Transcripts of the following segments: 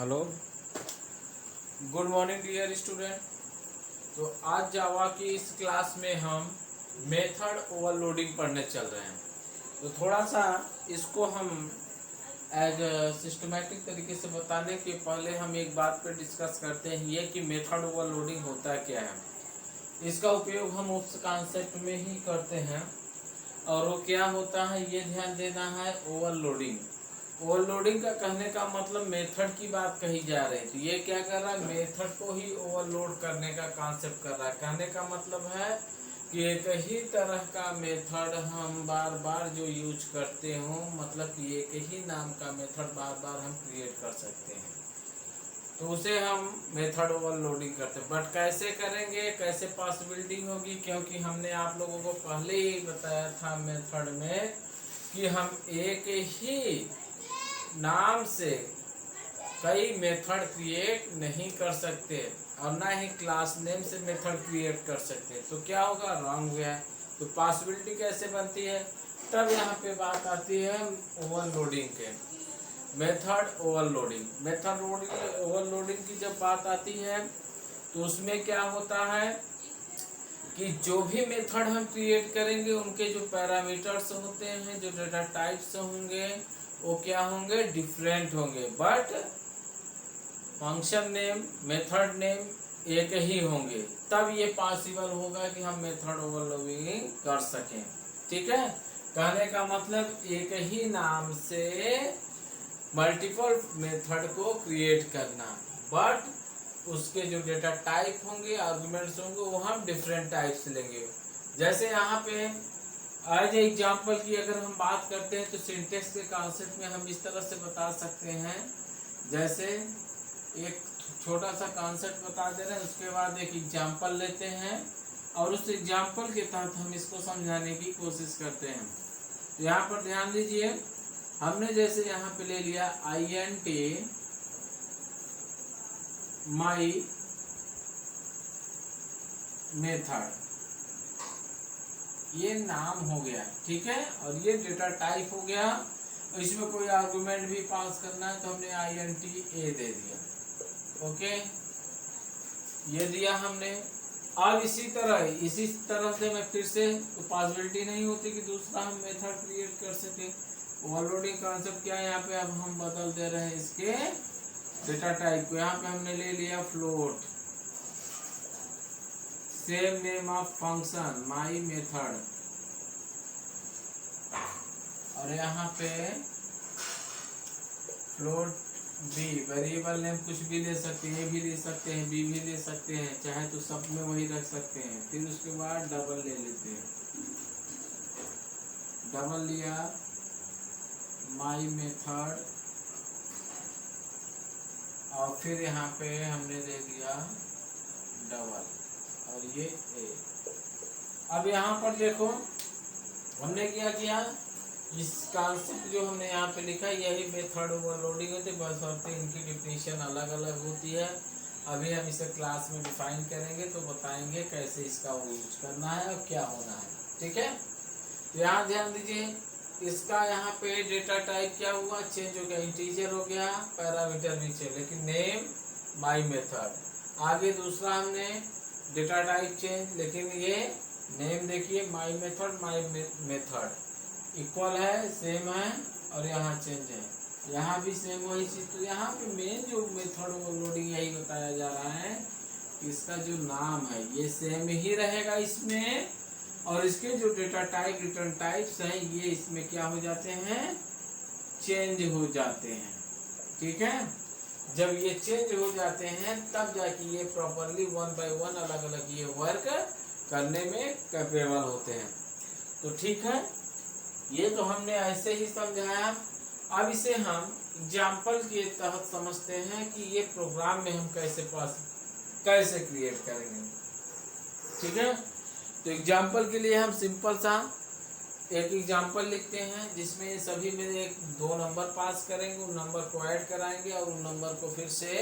Hello, good morning dear student. तो आज जावा की इस क्लास में हम मेथड ओवरलोडिंग पढ़ने चल रहे हैं। तो थोड़ा सा इसको हम एज सिस्टमेटिक तरीके से बताने के पहले हम एक बात पे डिस्कस करते हैं, ये कि मेथड ओवरलोडिंग होता क्या है। इसका उपयोग हम उस कॉन्सेप्ट में ही करते हैं और वो क्या होता है ये ध्यान देना है। ओवरलोडिंग, ओवरलोडिंग का कहने का मतलब मेथड की बात कही जा रही है। तो ये क्या कर रहा है, मेथड को ही ओवरलोड करने का कॉन्सेप्ट कर रहा है। कहने का मतलब है कि एक ही तरह का मेथड हम बार बार जो यूज करते हो, मतलब कि एक ही नाम का मेथड बार बार हम क्रिएट कर सकते हैं, तो उसे हम मेथड ओवरलोडिंग करते हैं। बट कैसे करेंगे, कैसे पॉसिबिलिटी होगी, क्योंकि हमने आप लोगों को पहले ही बताया था मेथड में कि हम एक ही नाम से कई मेथड क्रिएट नहीं कर सकते और ना ही क्लास नेम से मेथड क्रिएट कर सकते। तो क्या होगा, रॉन्ग हुआ है। तो पॉसिबिलिटी कैसे बनती है, तब यहाँ पे बात आती है ओवरलोडिंग के। मेथड ओवरलोडिंग, मेथड ओवरलोडिंग की जब बात आती है तो उसमें क्या होता है कि जो भी मेथड हम क्रिएट करेंगे उनके जो पैरामीटर्स होते हैं, जो डेटा टाइप्स होंगे, वो क्या होंगे, डिफरेंट होंगे, but function name method name एक ही होंगे। तब ये पॉसिबल होगा कि हम मेथड ओवरलोडिंग कर सकें। ठीक है, कहने का मतलब एक ही नाम से मल्टीपल मेथड को क्रिएट करना, बट उसके जो डेटा टाइप होंगे, आर्गुमेंट्स होंगे, वो हम डिफरेंट टाइप्स लेंगे। जैसे यहाँ पे एज एग्जाम्पल की अगर हम बात करते हैं तो सिंटेक्स के कॉन्सेप्ट में हम इस तरह से बता सकते हैं। जैसे एक छोटा सा कॉन्सेप्ट बता दे रहे हैं, उसके बाद एक एग्जाम्पल लेते हैं और उस एग्जाम्पल के तहत हम इसको समझाने की कोशिश करते हैं। तो यहाँ पर ध्यान दीजिए, हमने जैसे यहाँ पे ले लिया INT माई मेथड, ये नाम हो गया, ठीक है, और ये डेटा टाइप हो गया। इसमें कोई आर्गुमेंट भी पास करना है तो हमने INT A दे दिया। ओके, ये दिया हमने। अब इसी तरह से मैं फिर से, तो पॉसिबिलिटी नहीं होती कि दूसरा हम मेथड क्रिएट कर सके। ओवरलोडिंग कॉन्सेप्ट क्या है, यहाँ पे अब हम बदल दे रहे हैं इसके डेटा टाइप को। यहाँ पे हमने ले लिया float, same name of function my method, और यहाँ पे फ्लोट बी, वेरिएबल नेम कुछ भी ले सकते हैं, ए भी ले सकते हैं, बी भी ले सकते हैं, चाहे तो सब में वही रख सकते हैं। फिर उसके बाद डबल ले लेते हैं, डबल लिया माई मेथड, और फिर यहाँ पे हमने दे दिया डबल, और ये ए। अब यहाँ पर देखो हमने क्या किया, इस कॉन्सेप्ट जो हमने यहाँ पे लिखा यही मेथड ओवरलोडिंग होती है, बस और इनकी डिफिनीशन अलग अलग होती है। अभी हम इसे क्लास में डिफाइन करेंगे तो बताएंगे कैसे इसका यूज करना है और क्या होना है। ठीक है, तो यहाँ ध्यान दीजिए, इसका यहाँ पे डेटा टाइप क्या हुआ, चेंज हो गया, इंटीजर हो गया, पैरामीटर नीचे, लेकिन नेम माई मेथड। आगे दूसरा हमने डेटा टाइप चेंज, लेकिन ये नेम देखिए माई मेथड इक्वल है, सेम है, और यहाँ चेंज है, यहाँ भी सेम वही चीज। तो यहाँ पे मेन जो मेथड ओवरलोडिंग यही बताया जा रहा है कि इसका जो नाम है ये सेम ही रहेगा इसमें, और इसके जो डेटा टाइप रिटर्न टाइप्स हैं ये इसमें क्या हो जाते हैं, चेंज हो जाते हैं। ठीक है, जब ये चेंज हो जाते हैं तब जाके ये प्रॉपरली वन बाय वन अलग अलग ये वर्क करने में कैपेबल होते हैं। तो ठीक है, ये तो हमने ऐसे ही समझाया। अब इसे हम एग्जाम्पल के तहत समझते हैं कि ये प्रोग्राम में हम कैसे क्रिएट करेंगे। ठीक है, तो एग्जाम्पल के लिए हम सिंपल सा एक एग्जाम्पल लिखते हैं जिसमें सभी में एक दो नंबर पास करेंगे, उन नंबर को ऐड कराएंगे और उन नंबर को फिर से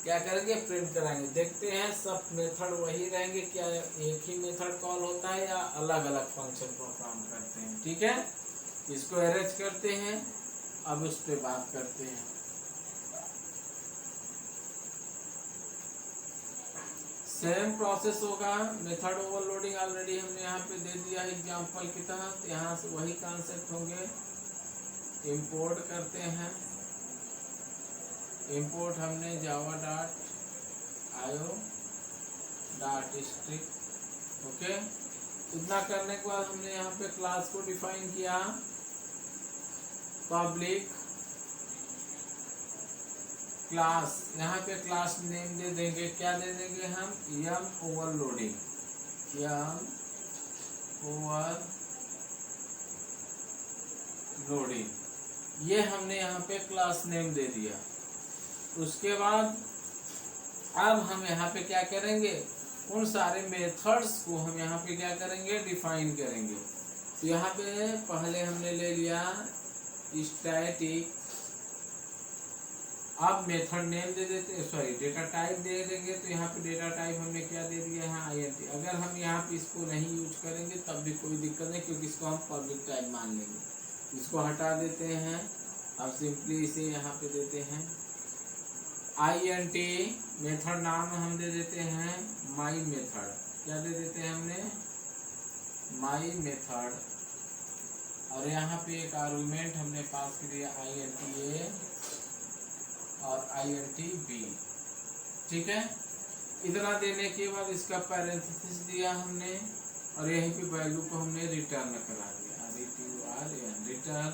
क्या करेंगे, प्रिंट कराएंगे। देखते हैं सब मेथड वही रहेंगे, क्या एक ही मेथड कॉल होता है या अलग अलग फंक्शन को काम करते हैं। ठीक है, इसको अरेंज करते हैं, अब उस पर बात करते हैं। सेम प्रोसेस होगा। मेथड ओवरलोडिंग ऑलरेडी हमने यहाँ पे दे दिया है एग्जांपल की तरह, यहाँ से वही कॉन्सेप्ट होंगे। इंपोर्ट करते हैं, इंपोर्ट हमने जावा डॉट आयो डॉट स्ट्रिंग, ओके। इतना करने के बाद हमने यहाँ पे क्लास को डिफाइन किया, पब्लिक क्लास, यहाँ पे क्लास नेम दे देंगे, क्या दे देंगे हम, यम ओवरलोडिंग, यम ओवरलोडिंग, ये हमने यहाँ पे क्लास नेम दे दिया। उसके बाद अब हम यहाँ पे क्या करेंगे, उन सारे मेथड्स को हम यहाँ पे क्या करेंगे, डिफाइन करेंगे। तो यहाँ पे पहले हमने ले लिया स्टैटिक, अब मेथड नेम दे देते, सॉरी डेटा टाइप दे देंगे। तो यहाँ पे डेटा टाइप हमने क्या दे दिया है, INT। अगर हम यहाँ पे इसको नहीं यूज करेंगे तब भी कोई दिक्कत नहीं, क्योंकि इसको हम पब्लिक टाइप मान लेंगे। इसको हटा देते हैं, अब सिंपली इसे यहाँ पे देते हैं INT। मेथड नाम हम दे देते हैं माई मेथड, क्या दे देते हैं हमने, माई मेथड। और यहाँ पे एक आर्गुमेंट हमने पास कर दिया INT A और INT B, ठीक है। इतना देने के बाद इसका पैरेंथेसिस दिया हमने, और यहीं पे वैल्यू को हमने रिटर्न करा दिया, रिटर्न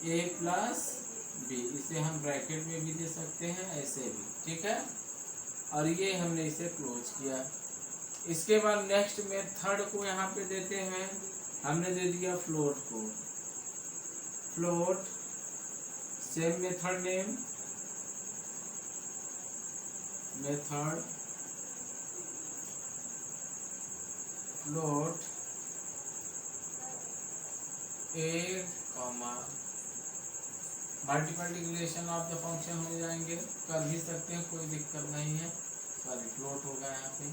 A प्लस B। इसे हम ब्रैकेट में भी दे सकते हैं, ऐसे भी, ठीक है। और ये हमने इसे क्लोज किया। इसके बाद नेक्स्ट मेथड को यहाँ पे देते हैं, हमने दे दिया फ्लोट को, float same method name, method float A comma multiple declaration of the function हो जाएंगे, कर भी सकते हैं, कोई दिक्कत नहीं है। सॉरी फ्लोट होगा यहाँ पे,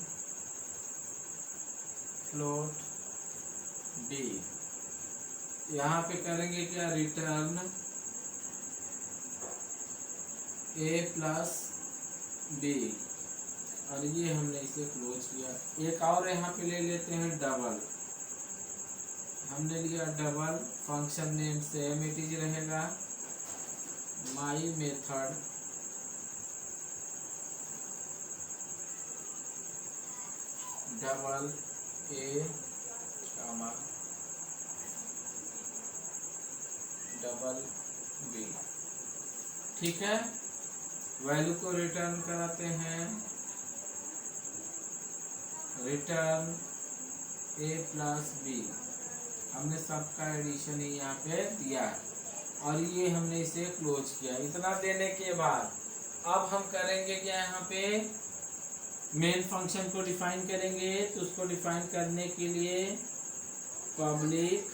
फ्लोट डी। यहाँ पे करेंगे क्या, रिटर्न A प्लस B, और ये हमने इसे क्लोज किया। एक और यहाँ पे ले लेते हैं डबल, हमने लिया double, function name same it is रहेगा, my method double A comma double B, ठीक है। वैल्यू को रिटर्न कराते हैं, रिटर्न A प्लस B, हमने सबका एडिशन ही यहाँ पे दिया, और ये हमने इसे क्लोज किया। इतना देने के बाद अब हम करेंगे क्या, यहाँ पे मेन फंक्शन को डिफाइन करेंगे। तो उसको डिफाइन करने के लिए public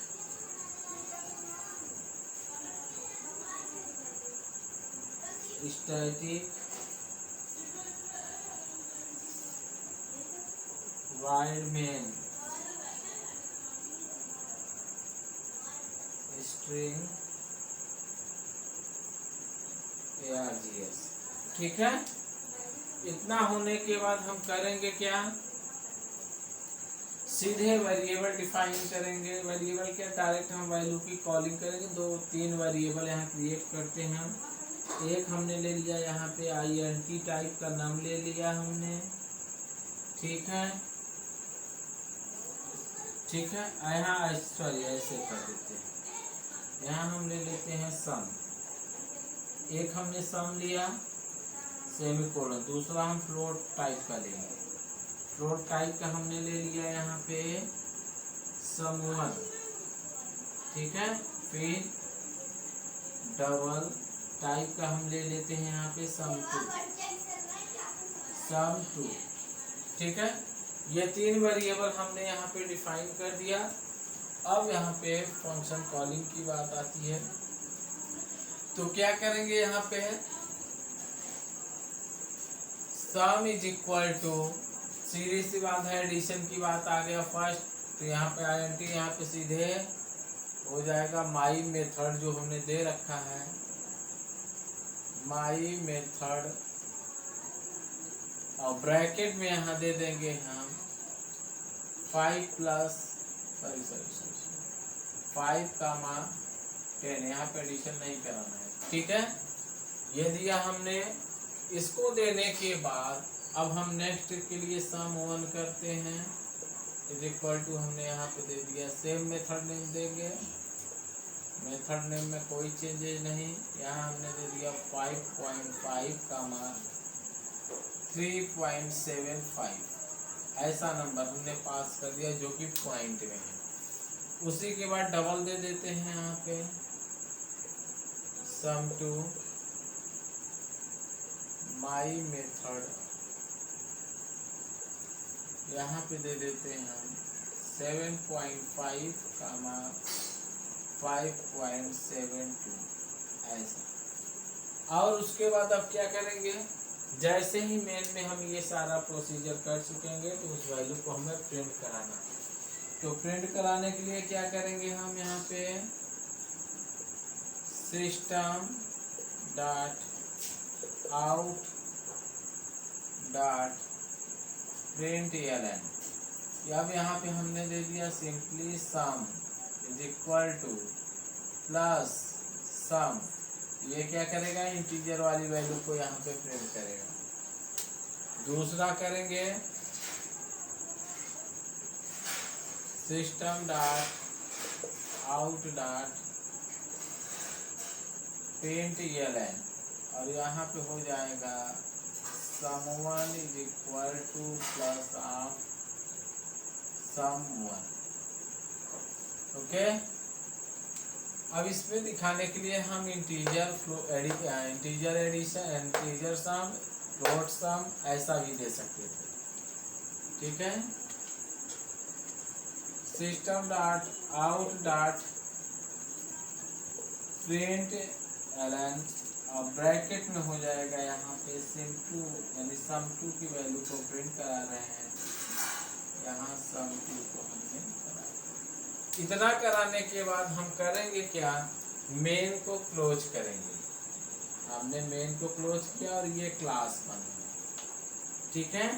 static wide main string ARGS, ठीक है। इतना होने के बाद हम करेंगे क्या, सीधे वेरिएबल डिफाइन करेंगे। वेरिएबल क्या, डायरेक्ट हम वैल्यू की कॉलिंग करेंगे। 2-3 वेरिएबल यहाँ क्रिएट करते हैं हम। एक हमने ले लिया यहाँ पे INT टाइप का नाम ले लिया हमने, ठीक है, ठीक है। यहाँ सॉरी ऐसे कर देते हैं, यहाँ हम ले लेते हैं सम, एक हमने सम लिया सेमीकोलन, दूसरा हम फ्लोट टाइप का लेंगे। फ्लोट टाइप का हमने ले लिया यहाँ पे सम1, ठीक है। फिर डबल टाइप का हम ले लेते हैं यहाँ पे सम2, ठीक है। ये 3 वेरिएबल हमने यहाँ पे डिफाइन कर दिया। अब यहाँ पे फंक्शन कॉलिंग की बात आती है, तो क्या करेंगे, यहाँ पे सम इज इक्वल टू, सीधी सी बात है, एडिशन की बात आ गया फर्स्ट, तो यहाँ पे INT यहाँ पे सीधे हो जाएगा माई मेथड जो हमने दे रखा है, माई मेथड और ब्रैकेट में यहाँ दे देंगे हम 5 प्लस 5, 10। यहाँ पे एडिशन नहीं कराना है, ठीक है। ये दिया हमने। इसको देने के बाद अब हम नेक्स्ट के लिए सम 1 करते हैं, इज इक्वल टू हमने यहाँ पे दे दिया। सेम मेथड नेम देंगे, मेथड नेम में कोई चेंजेज नहीं। यहाँ हमने दे दिया 5.5 3.75, ऐसा नंबर हमने पास कर दिया जो कि पॉइंट में है। उसी के बाद डबल दे देते हैं यहाँ पे सम टू माई मेथड, यहाँ पे दे देते हैं हम 7.5 5.72, ऐसा। और उसके बाद अब क्या करेंगे, जैसे ही मेन में हम ये सारा प्रोसीजर कर चुकेंगे तो उस वैल्यू को हमें प्रिंट कराना। तो प्रिंट कराने के लिए क्या करेंगे हम, यहाँ पे system dot out dot print ln, अब यहाँ पे हमने दे दिया simply sum is equal to plus sum. ये क्या करेगा, इंटीजर वाली वैल्यू को यहाँ पे प्रिंट करेगा। दूसरा करेंगे system dot out dot print एलन, और यहाँ पे हो जाएगा sum1 is equal to plus of sum1। Okay, अब इसमें दिखाने के लिए हम integer addition, integer sum, float sum ऐसा भी दे सकते थे, ठीक है। System dot out dot print एलन, और ब्रैकेट में हो जाएगा यहाँ पे sum2 यानी sum2 की वैल्यू को प्रिंट करा रहे हैं, यहाँ sum2 को हमने करा। इतना कराने के बाद हम करेंगे क्या, मेन को क्लोज करेंगे। हमने मेन को क्लोज किया और ये क्लास बन गया, ठीक है।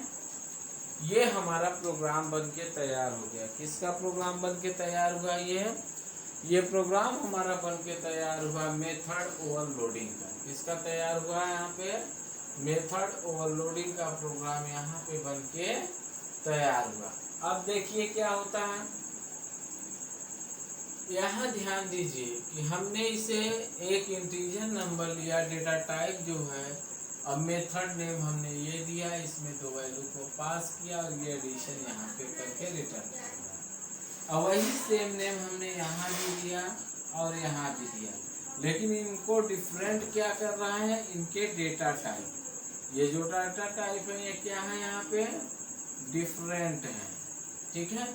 ये हमारा प्रोग्राम बन के तैयार हो गया। किसका प्रोग्राम बन के तैयार हुआ, ये प्रोग्राम हमारा बन के तैयार हुआ मेथड ओवरलोडिंग का। किसका तैयार हुआ है, यहाँ पे मेथड ओवरलोडिंग का प्रोग्राम यहाँ पे बन के तैयार हुआ। अब देखिए क्या होता है, यहाँ ध्यान दीजिए कि हमने इसे एक इंटीजर नंबर लिया, डेटा टाइप जो है, अब मेथड नेम हमने ये दिया, इसमें दो वैल्यू को पास किया और ये एडिशन यहाँ पे करके रिटर्न किया। अब वही सेम नेम हमने यहाँ भी दिया और यहाँ भी दिया, लेकिन इनको डिफरेंट क्या कर रहा है, इनके डेटा टाइप। ये जो डेटा टाइप है ये क्या है, यहाँ पे डिफरेंट है, ठीक है।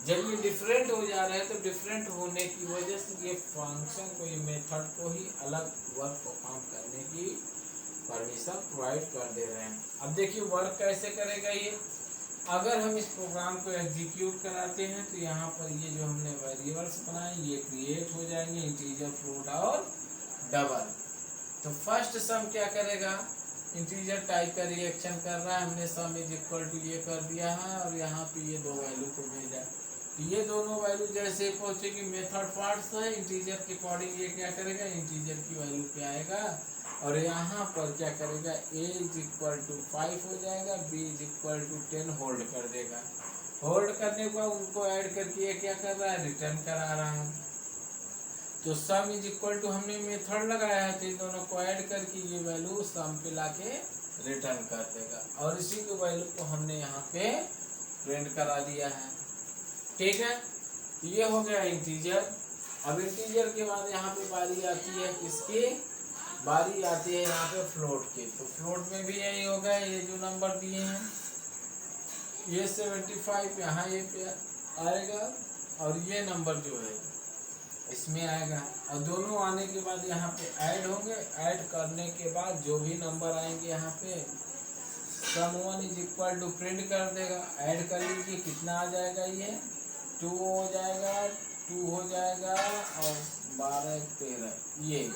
जब ये डिफरेंट हो जा रहे हैं तो डिफरेंट होने की वजह से ये फंक्शन को, ये मेथड को ही अलग वर्क परफॉर्म करने की परमिशन प्रोवाइड कर दे रहे हैं। अब देखिए वर्क कैसे करेगा ये, अगर हम इस प्रोग्राम को एग्जीक्यूट कराते हैं तो यहाँ पर ये जो हमने वेरिएबल्स बनाए ये क्रिएट हो जाएंगे, इंटीजर, फ्लोट और डबल। तो फर्स्ट सम क्या करेगा, इंटीजर टाइप का रिएक्शन कर रहा है, हमने सम इज इक्वल टू ये कर दिया है और यहाँ पे ये दो वैल्यू को भेजा। ये दोनों वैल्यू जैसे पहुंचेगी मेथड पार्ट्स है, इंटीजर के अकॉर्डिंग ये क्या करेगा, इंटीजर की वैल्यू पे आएगा और यहाँ पर क्या करेगा, a इज इक्वल टू 5 हो जाएगा, b is equal to 10 hold कर देगा। होल्ड करने के बाद उनको ऐड करके ये क्या कर रहा है, रिटर्न करा रहा है। तो सम इज इक्वल टू हमने मेथड लगाया है, तो इन दोनों को ऐड करके ये वैल्यू सम पे लाके रिटर्न कर देगा और इसी के वैल्यू को हमने यहाँ पे प्रिंट करा दिया है, ठीक है। ये हो गया इंटीजर। अब इंटीजर के बाद यहाँ पे बारी आती है किसकी, बारी आती है यहाँ पे फ्लोट की। तो फ्लोट में भी यही होगा, ये जो नंबर दिए हैं ये 75 यहाँ ये पे आएगा और ये नंबर जो है इसमें आएगा और दोनों आने के बाद यहाँ पे ऐड होंगे। ऐड करने के बाद जो भी नंबर आएंगे यहाँ पे sum1 is equal to print कर देगा। ऐड कर लीजिए कितना आ जाएगा, ये 2 हो जाएगा, 2 हो जाएगा और 12 13 ये,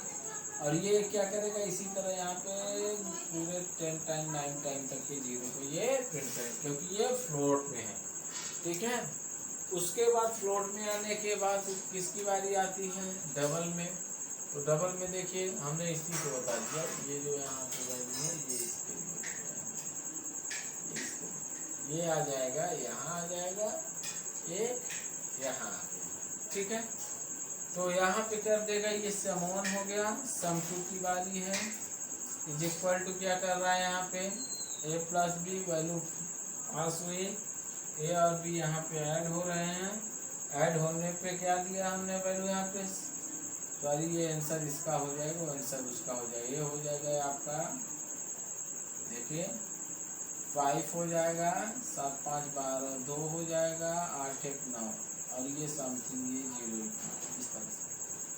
और ये क्या करेगा, इसी तरह यहाँ पे पूरे 10 टाइम 9 टाइम तक के 0 को ये प्रिंट करें, क्योंकि ये फ्लोट में है। ठीक है, उसके बाद फ्लोट में आने के बाद किसकी बारी आती है, डबल में। तो डबल में देखिए हमने इसी को बता दिया, ये जो यहाँ पे वैल्यू है ये इसके लिए ये आ जाएगा, यहाँ आ जाएगा, एक यहाँ आ गया। ठीक है, तो यहाँ पे कर देगा, ये सम 1 हो गया, सम 2 की बारी है, इज इक्वल टू क्या कर रहा है यहाँ पे a plus B, value pass हुई, ए और बी यहाँ पे ऐड हो रहे हैं, ऐड होने पे क्या दिया हमने वैल्यू यहाँ पे, सॉरी ये आंसर इसका हो जाएगा, वो आंसर उसका हो जाएगा, ये हो जाएगा आपका, देखिए 5 हो जाएगा, 7 5 12, 2 हो जाएगा, 8 1 9, और ये समथिंग ये 0 इस तरह से।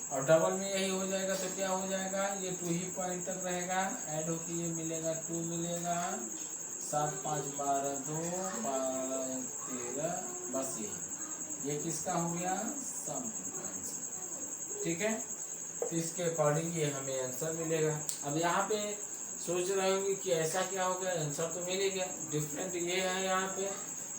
और डबल में यही हो जाएगा, तो क्या हो जाएगा, ये 2 ही पॉइंट तक रहेगा, ऐड होके ये मिलेगा 2 मिलेगा, 7 5 12, 2 12 13, बस ये किसका हो गया, सम 2 का आंसर। ठीक है, तो इसके अकॉर्डिंग ये हमें आंसर मिलेगा। अब यहाँ पे सोच रहे होंगे कि ऐसा क्या हो गया, आंसर तो मिल गया, डिफरेंट ये है यहाँ पे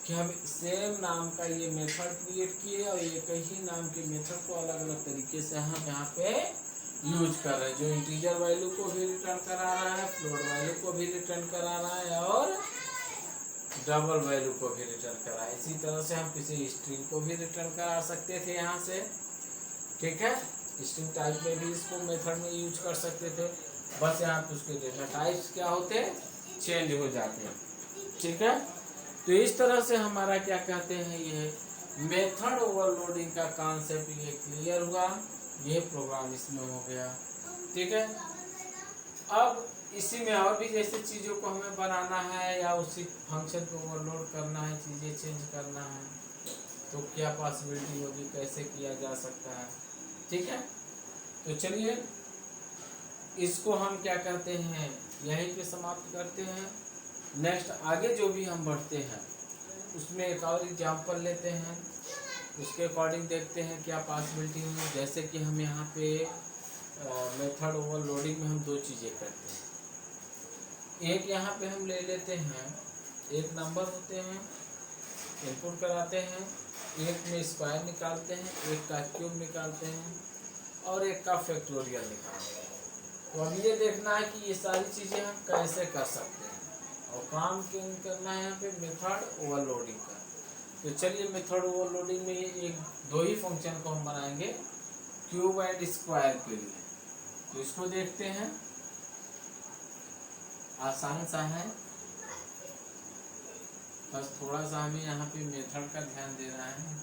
कि हम सेम नाम का ये मेथड क्रिएट किए और एक ही नाम के मेथड को अलग अलग तरीके से हम यहाँ पे यूज कर रहे हैं, जो इंटीजर वैल्यू को भी रिटर्न करा रहा है, फ्लोट वैल्यू को भी रिटर्न करा रहा है, और डबल वैल्यू को भी रिटर्न करा है। इसी तरह से हम किसी स्ट्रिंग को भी रिटर्न करा सकते थे यहाँ से। ठीक है, स्ट्रिंग टाइप में भी इसको मेथड में यूज कर सकते थे, बस यहाँ पे उसके डेटा टाइप्स क्या होते, चेंज हो जाते हैं। ठीक है, तो इस तरह से हमारा क्या कहते हैं, ये मेथड ओवरलोडिंग का कॉन्सेप्ट ये क्लियर हुआ, ये प्रोग्राम इसमें हो गया। ठीक है, अब इसी में और भी जैसे चीज़ों को हमें बनाना है या उसी फंक्शन को ओवरलोड करना है, चीज़ें चेंज करना है, तो क्या पॉसिबिलिटी होगी, कैसे किया जा सकता है। ठीक है, तो चलिए इसको हम क्या कहते हैं, यहीं पे समाप्त करते हैं। नेक्स्ट आगे जो भी हम बढ़ते हैं उसमें एक और एग्जाम्पल लेते हैं, उसके अकॉर्डिंग देखते हैं क्या पॉसिबिलिटी होगी। जैसे कि हम यहाँ पे मेथड ओवरलोडिंग में हम 2 चीज़ें करते हैं। एक यहाँ पे हम ले लेते हैं, एक नंबर होते हैं, इनपुट कराते हैं, एक में स्क्वायर निकालते हैं, एक का क्यूब निकालते हैं, और एक का फैक्टोरियल निकालते हैं। तो अब ये देखना है कि ये सारी चीज़ें हम कैसे कर सकते हैं, और काम क्यों करना है यहाँ पे, मेथड ओवरलोडिंग का। तो चलिए मेथड ओवरलोडिंग में एक 2 ही फंक्शन को हम बनाएंगे क्यूब एंड स्क्वायर के लिए। तो इसको देखते हैं, आसान सा है, बस थोड़ा सा हमें यहाँ पे मेथड का ध्यान देना है।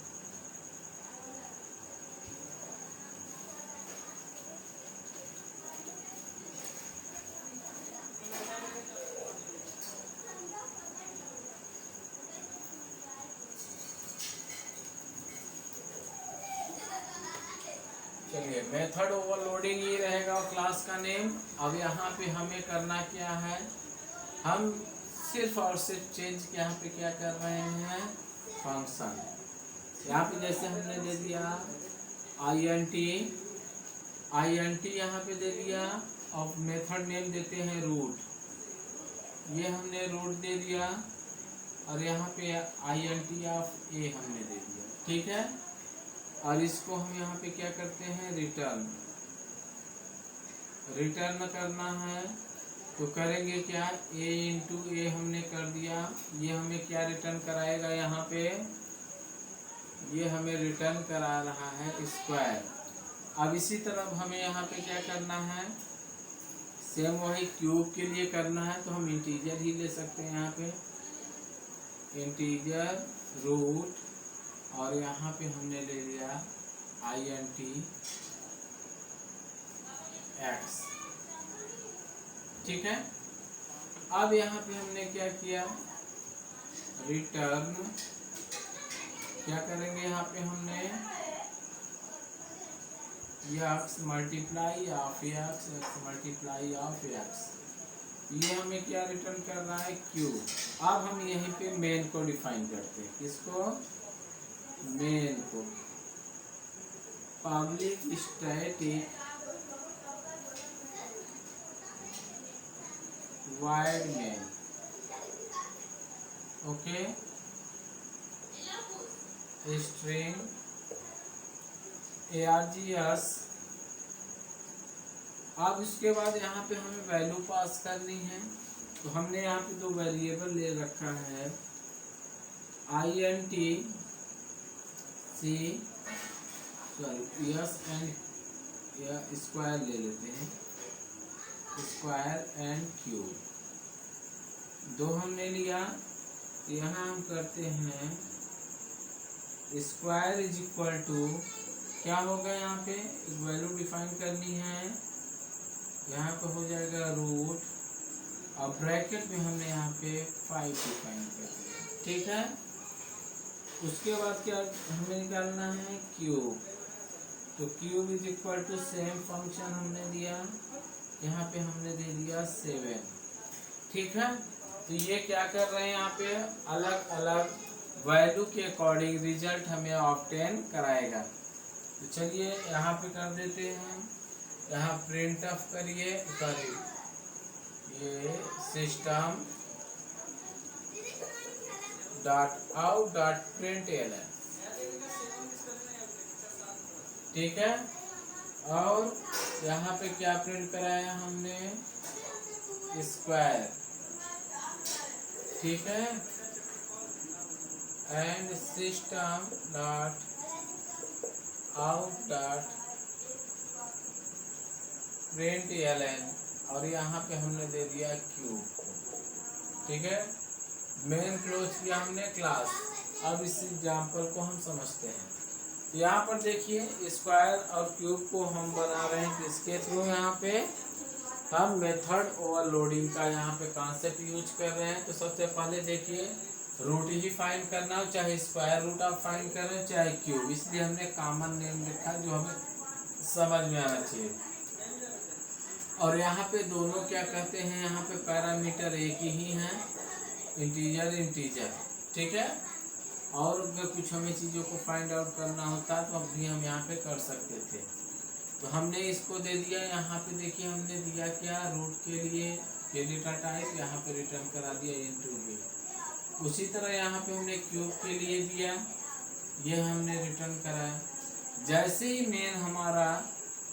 चलिए मेथड ओवरलोडिंग ये रहेगा क्लास का नेम। अब यहाँ पे हमें करना क्या है, हम सिर्फ और सिर्फ चेंज के यहाँ पे क्या कर रहे हैं, फंक्शन। यहाँ पे जैसे हमने दे दिया INT यहाँ पे दे दिया, और मेथड नेम देते हैं रूट, ये हमने रूट दे दिया, और यहाँ पे INT ऑफ A हमने दे दिया। ठीक है, और इसको हम यहाँ पे क्या करते हैं, रिटर्न करना है। तो करेंगे क्या, A इंटू A हमने कर दिया, ये हमें क्या रिटर्न कराएगा, यहाँ पे ये हमें रिटर्न करा रहा है स्क्वायर। अब इसी तरह हमें यहाँ पे क्या करना है, सेम वही क्यूब के लिए करना है, तो हम इंटीजर ही ले सकते हैं, यहाँ पे इंटीजर रूट, और यहाँ पे हमने ले लिया INT x। ठीक है, अब यहाँ पे हमने क्या किया, रिटर्न क्या करेंगे, यहाँ पे हमने x multiply of x multiply of x, ये हमें क्या रिटर्न कर रहा है, क्यू। अब हम यहीं पे मेन को डिफाइन करते हैं, किसको, मेन को, public static wide main, okay, string args। अब इसके बाद यहाँ पे हमें वैल्यू पास करनी है, तो हमने यहाँ पे दो वेरिएबल ले रखा है, int c sorry yes and या स्क्वायर ले लेते हैं, स्क्वायर एंड क्यूब दो हमने लिया। यहाँ हम करते हैं स्क्वायर इज इक्वल टू क्या होगा, यहाँ पे एक वैल्यू डिफाइन करनी है, यहाँ पे हो जाएगा रूट और ब्रैकेट में हमने यहाँ पे 5 डिफाइन कर दिया, ठीक है। उसके बाद क्या हमें निकालना है, क्यूब, तो cube is equal to same function हमने दिया, यहाँ पे हमने दे दिया 7, ठीक है। तो ये क्या कर रहे हैं, यहाँ पे अलग अलग वैल्यू के अकॉर्डिंग रिजल्ट हमें ऑब्टेन कराएगा। तो चलिए यहाँ पे कर देते हैं, यहाँ प्रिंट ऑफ करिए, सॉरी ये system dot out dot print L, ठीक है। और यहाँ पे क्या प्रिंट कराया हमने, स्क्वायर, ठीक है, and system dot out dot print एलन, और यहाँ पे हमने दे दिया क्यूब को, ठीक है। मेन क्लोज किया हमने क्लास। अब इस एग्जाम्पल को हम समझते हैं। यहाँ पर देखिए स्क्वायर और क्यूब को हम बना रहे हैं किसके थ्रू, यहाँ पे हम मेथड ओवरलोडिंग का यहाँ पे कॉन्सेप्ट यूज कर रहे हैं। तो सबसे पहले देखिए रूट ही फाइंड करना हो, चाहे स्क्वायर रूट आप फाइंड कर रहे हो चाहे क्यूब, इसलिए हमने कॉमन नेम लिखा जो हमें समझ में आना चाहिए। और यहाँ पे दोनों क्या कहते हैं, यहाँ पे पैरामीटर एक ही है, इंटीजर इंटीजर, ठीक है। और अगर कुछ हमें चीज़ों को फाइंड आउट करना होता तो अब भी हम यहाँ पे कर सकते थे। तो हमने इसको दे दिया, यहाँ पे देखिए हमने दिया क्या, रूट के लिए ये डेटा टाइप यहाँ पे रिटर्न करा दिया इनटू बी। उसी तरह यहाँ पे हमने क्यूब के लिए दिया, ये हमने रिटर्न कराया। जैसे ही मेन हमारा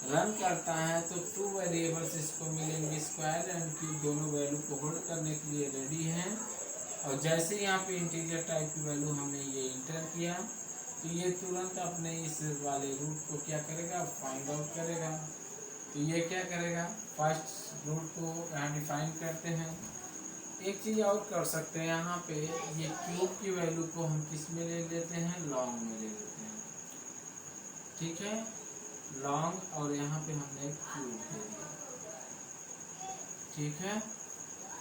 रन करता है तो 2 वेरिएबल्स इसको मिलेंगे, स्क्वायर एंड क्यूब दोनों वैल्यू को होल्ड करने के लिए रेडी हैं। और जैसे यहाँ पे इंटीजर टाइप की वैल्यू हमने ये इंटर किया तो ये तुरंत अपने इस वाले रूट को क्या करेगा, फाइंड आउट करेगा। तो ये क्या करेगा, फर्स्ट रूट को यहाँ डिफाइन करते हैं। एक चीज़ और कर सकते हैं, यहाँ पे ये क्यूब की वैल्यू को हम किस में ले लेते हैं, लॉन्ग में ले लेते हैं, ठीक है, लॉन्ग, और यहाँ पे हमने क्यूब दे दिया, ठीक है।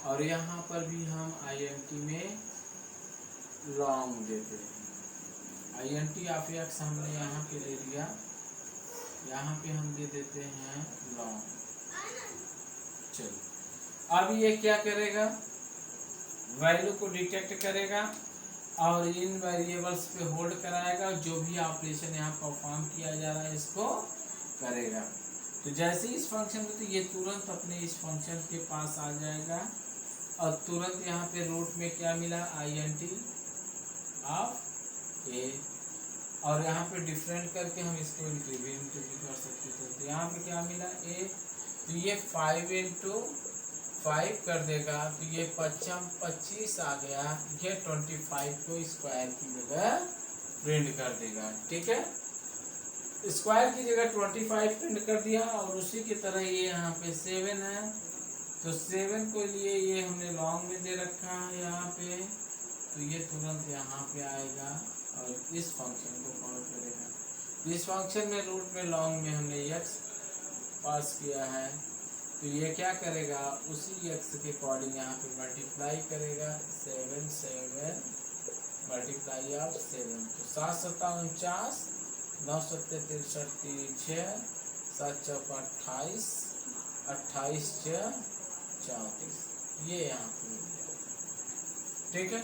और यहाँ पर भी हम int में लॉन्ग देते हैं, int ऑफ x हमने यहाँ पे ले लिया, यहाँ पे हम दे देते हैं लॉन्ग। चलो अब ये क्या करेगा, वैल्यू को डिटेक्ट करेगा और इन वेरिएबल्स पे होल्ड कराएगा, जो भी ऑपरेशन यहाँ परफॉर्म किया जा रहा है इसको करेगा। तो जैसे इस फंक्शन में, तो ये तुरंत अपने इस फंक्शन के पास आ जाएगा और तुरंत यहाँ पे रूट में क्या मिला, int ऑफ a, और यहाँ पे डिफरेंट करके हम इसको इंक्रीमेंट भी कर सकते थे। तो यहाँ पे क्या मिला a, तो ये 5 into 5 कर देगा, तो ये 25 आ गया, ये 25 को स्क्वायर की जगह प्रिंट कर देगा, ठीक है। स्क्वायर की जगह 25 प्रिंट कर दिया। और उसी की तरह ये यहाँ पे 7 है, तो 7 को लिए ये हमने लॉन्ग में दे रखा है यहाँ पे, तो ये तुरंत यहाँ पे आएगा और इस फंक्शन को कॉल करेगा। इस फंक्शन में रूट में लॉन्ग में हमने x पास किया है, तो ये क्या करेगा, उसी x के अकॉर्डिंग यहाँ पे मल्टीप्लाई करेगा, 7 7 मल्टीप्लाई ऑफ 7, तो 7 7 49, 9 7 63 6, 7 4 28, 28 4 34, ये यहाँ पे मिल गया, ठीक है।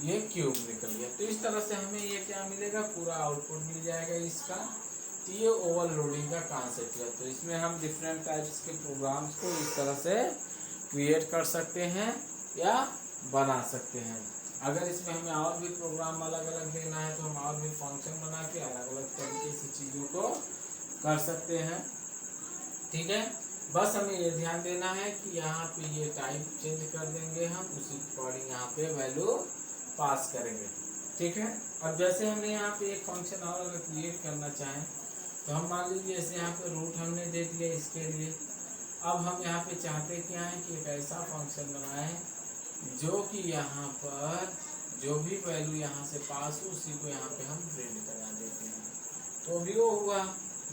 ये क्यूब निकल गया। तो इस तरह से हमें ये क्या मिलेगा, पूरा आउटपुट मिल जाएगा इसका। तो ये ओवरलोडिंग का कॉन्सेप्ट है। तो इसमें हम डिफरेंट टाइप्स के प्रोग्राम्स को इस तरह से क्रिएट कर सकते हैं या बना सकते हैं। अगर इसमें हमें और भी प्रोग्राम अलग अलग देना है तो हम और भी फंक्शन बना के अलग अलग तरीके से चीज़ों को कर सकते हैं। ठीक है, बस हमें ये ध्यान देना है कि यहाँ पे ये टाइप चेंज कर देंगे हम, उसी अकॉर्डिंग यहाँ पे वैल्यू पास करेंगे। ठीक है, अब जैसे हमने यहाँ पे एक फंक्शन और अगर क्रिएट करना चाहें तो हम मान लीजिए जैसे यहाँ पे रूट हमने दे दिया इसके लिए। अब हम यहाँ पे चाहते क्या है कि एक ऐसा फंक्शन बनाएं जो कि यहाँ पर जो भी वैल्यू यहाँ से पास हो उसी को यहाँ पे हम प्रिंट करा देते हैं। तो भी वो हुआ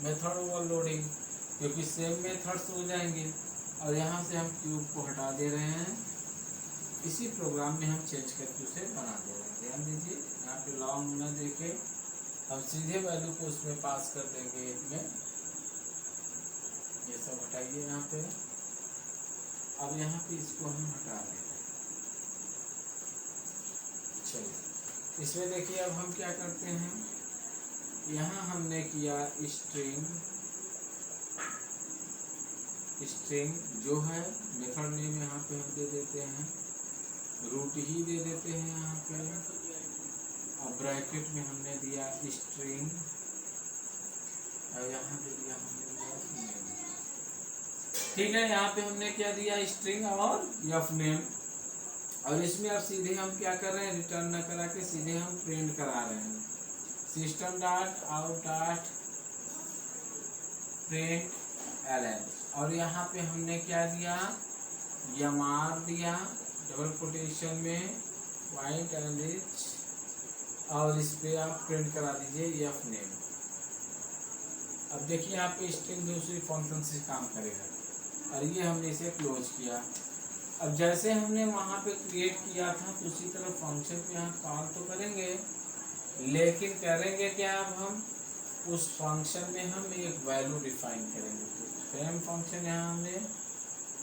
मेथड ओवरलोडिंग, क्योंकि सेम मेथड्स हो जाएंगे। और यहाँ से हम क्यूब को हटा दे रहे हैं, इसी प्रोग्राम में हम चेंज करके उसे बना दे रहे हैं। ध्यान दीजिए यहाँ पे लॉन्ग न देके हम सीधे वैल्यू को उसमें पास कर देंगे एक में। ये सब हटाइए यहाँ पे। अब यहाँ पे इसको हम हटा दें। चलिए इसमें देखिए अब हम क्या करते हैं, यहाँ हमने किया स्ट्रिंग जो है मेथड नेम यहाँ पे हम दे देते हैं, रूट ही दे देते हैं यहाँ पे। अब ब्रैकेट में हमने दिया स्ट्रिंग और यहाँ दे दिया हमने नेम। ठीक है, यहाँ पे हमने क्या दिया स्ट्रिंग और एफ नेम। और इसमें अब सीधे हम क्या कर रहे हैं, रिटर्न न करा के सीधे हम प्रिंट करा रहे हैं system dot out dot print एलन। और यहाँ पे हमने क्या दिया, यमार दिया डबल कोटेशन में वाइट एंड रिच, और इस पे आप प्रिंट करा दीजिए एफ नेम। अब देखिए यहाँ पे स्ट्रिंग दूसरी फंक्शन से काम करेगा। और ये हमने इसे क्लोज किया। अब जैसे हमने वहाँ पे क्रिएट किया था तो उसी तरह फंक्शन पे यहाँ कॉल तो करेंगे, लेकिन करेंगे क्या, अब हम उस फंक्शन में हम एक वैल्यू डिफाइन करेंगे। तो सेम फंक्शन यहाँ हमने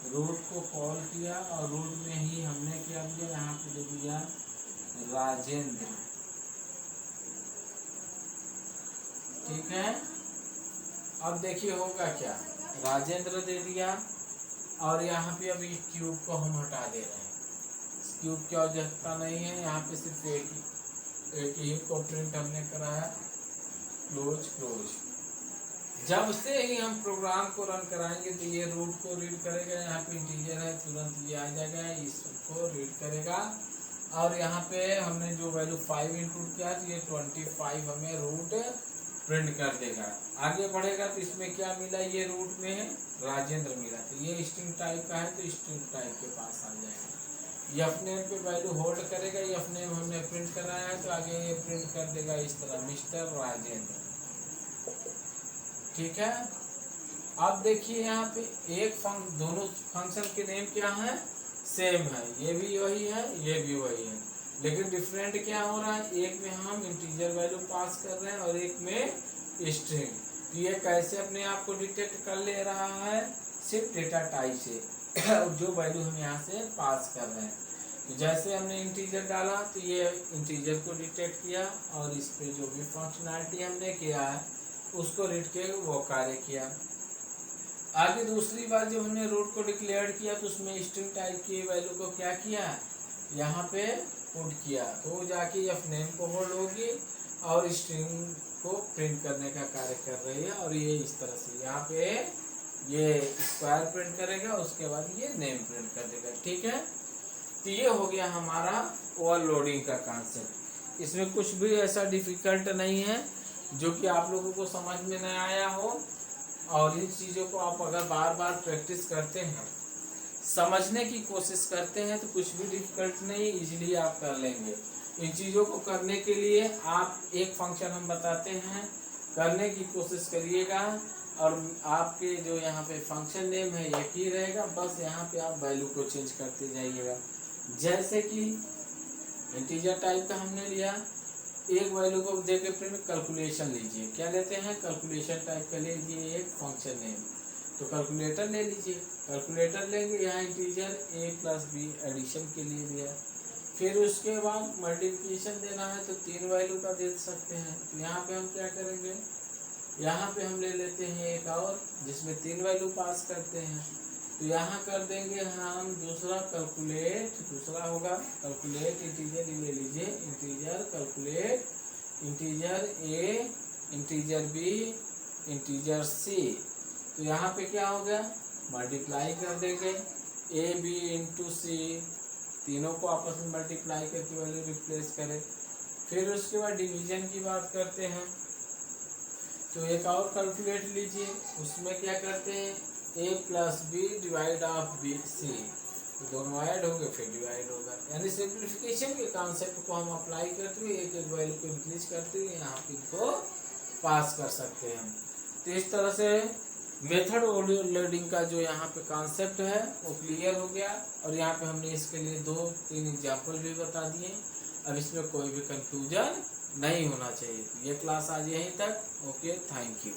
रूट को कॉल किया और रूट में ही हमने क्या दिया, यहाँ पे दे दिया राजेंद्र। ठीक है, अब देखिए होगा क्या, राजेंद्र दे दिया। और यहाँ पे अभी क्यूब को हम हटा दे रहे हैं, क्यूब की आवश्यकता नहीं है। यहाँ पे सिर्फ एक ही को प्रिंट हमने कराया, क्लोज क्लोज। जब से ही हम प्रोग्राम को रन कराएंगे तो ये रूट को रीड करेगा। यहाँ पे इंटीजर है, तुरंत ये आ जाएगा, इसको रीड करेगा। और यहाँ पे हमने जो वैल्यू 5 इनपुट किया तो ये 25 हमें रूट प्रिंट कर देगा। आगे बढ़ेगा तो इसमें क्या मिला, ये रूट में राजेंद्र मिला, तो ये स्ट्रिंग टाइप का है तो स्ट्रिंग टाइप के पास आ जाएगा। एफ नेम पे वैल्यू होल्ड करेगा, एफ नेम हमने प्रिंट कराया है तो आगे ये प्रिंट कर देगा इस तरह मिस्टर राजेंद्र। ठीक है, अब देखिए यहाँ पे दोनों फंक्शन के नेम क्या है, सेम है, ये भी वही है ये भी वही है, लेकिन डिफरेंट क्या हो रहा है, एक में हम इंटीजर वैल्यू पास कर रहे हैं और एक में स्ट्रिंग। तो ये कैसे अपने आप को डिटेक्ट कर ले रहा है, सिर्फ डेटा टाइप से जो वैल्यू हम यहाँ से पास कर रहे हैं। तो जैसे हमने इंटीजर डाला तो ये इंटीजर को डिटेक्ट किया और इस पे जो भी फंक्शनैलिटी हमने किया है उसको रीड के वो कार्य किया। आगे दूसरी बार जब हमने रूट को डिक्लेयर किया तो उसमें स्ट्रिंग टाइप की वैल्यू को क्या किया, यहाँ पे पुट किया, तो जाके एफ नेम को होल्ड होगी और स्ट्रिंग को प्रिंट करने का कार्य कर रही है। और ये इस तरह से यहाँ पे ये स्क्वायर प्रिंट करेगा, उसके बाद ये नेम प्रिंट कर देगा। ठीक है, तो ये हो गया हमारा ओवरलोडिंग का कॉन्सेप्ट। इसमें कुछ भी ऐसा डिफिकल्ट नहीं है जो कि आप लोगों को समझ में नहीं आया हो। और इन चीज़ों को आप अगर बार बार प्रैक्टिस करते हैं, समझने की कोशिश करते हैं तो कुछ भी डिफिकल्ट नहीं, इजीली आप कर लेंगे। इन चीज़ों को करने के लिए आप एक फंक्शन हम बताते हैं, करने की कोशिश करिएगा। और आपके जो यहाँ पे फंक्शन नेम है एक ही रहेगा, बस यहाँ पे आप वैल्यू को चेंज करते जाइएगा। जैसे कि इंटीजर टाइप का हमने लिया, एक वैल्यू को देके प्रिंट कैलकुलेशन लीजिए, क्या लेते हैं, कैलकुलेशन टाइप का ले लीजिए एक फंक्शन नेम, तो कैलकुलेटर ले लीजिए। कैलकुलेटर लेंगे, यहाँ इंटीजर a + b एडिशन के लिए दिया, फिर उसके बाद मल्टीप्लिकेशन देना है तो 3 वैल्यू का दे सकते हैं। तो यहाँ पे हम क्या करेंगे, यहाँ पे हम ले लेते हैं एक और जिसमें 3 वैल्यू पास करते हैं। तो यहाँ कर देंगे हम दूसरा कैलकुलेट, दूसरा होगा कैलकुलेट इंटीजर, ये ले लीजिए integer calculate integer A integer B integer C. तो यहाँ पे क्या हो गया, मल्टीप्लाई कर देंगे ए बी इंटू सी, तीनों को आपस में मल्टीप्लाई करके वैल्यू रिप्लेस करें। फिर उसके बाद डिवीजन की बात करते हैं, तो एक और कैलकुलेट लीजिए, उसमें क्या करते हैं A plus B divide of B C, दोनों ऐड होंगे फिर डिवाइड होगा, यानी सिंप्लीफिकेशन के कॉन्सेप्ट को हम अप्लाई करते हुए एक एक वैल्यू को इंक्रीज करते हुए यहाँ पे इनको पास कर सकते हैं। तो इस तरह से मेथड ओवरलोडिंग का जो यहाँ पे कॉन्सेप्ट है वो क्लियर हो गया, और यहाँ पे हमने इसके लिए 2-3 एग्जाम्पल भी बता दिए। अब इसमें कोई भी कंफ्यूजन नहीं होना चाहिए। तो ये क्लास आज यहीं तक। Okay, thank you.